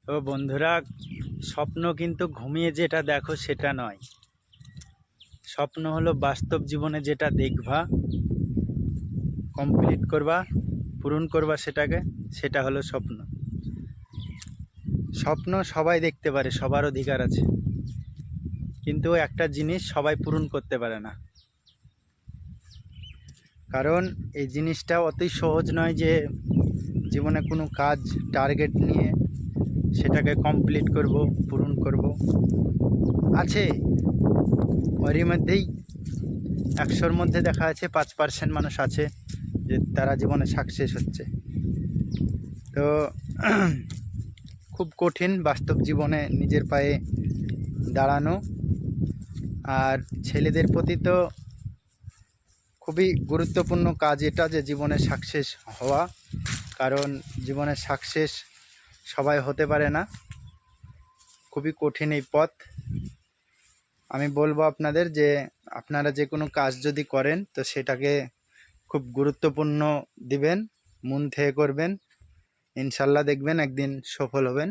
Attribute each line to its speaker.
Speaker 1: তো বন্ধুরা, স্বপ্ন কিন্তু ঘুমিয়ে যেটা দেখো সেটা নয়। স্বপ্ন হলো বাস্তব জীবনে যেটা দেখবা, কমপ্লিট করবা, পূরণ করবা সেটাকে, সেটা হলো স্বপ্ন। স্বপ্ন সবাই দেখতে পারে, সবার অধিকার আছে, কিন্তু একটা জিনিস সবাই পূরণ করতে পারে না। কারণ এই জিনিসটা অতই সহজ নয় যে জীবনে কোনো কাজ টার্গেট নিয়ে সেটাকে কমপ্লিট করব, পূরণ করব। আছে, ওরই মধ্যেই 100-র মধ্যে দেখা আছে 5% মানুষ আছে যে তারা জীবনে সাকসেস হচ্ছে। তো খুব কঠিন বাস্তব জীবনে নিজের পায়ে দাঁড়ানো। আর ছেলেদের প্রতি তো খুবই গুরুত্বপূর্ণ কাজ এটা, যে জীবনে সাকসেস হওয়া। কারণ জীবনে সাকসেস সবাই হতে পারে না, খুবই কঠিন এই পথ। আমি বলবো আপনাদের যে আপনারা যে কোনো কাজ যদি করেন তো সেটাকে খুব গুরুত্বপূর্ণ দিবেন, মন থেকে করবেন, ইনশাল্লাহ দেখবেন একদিন সফল হবেন।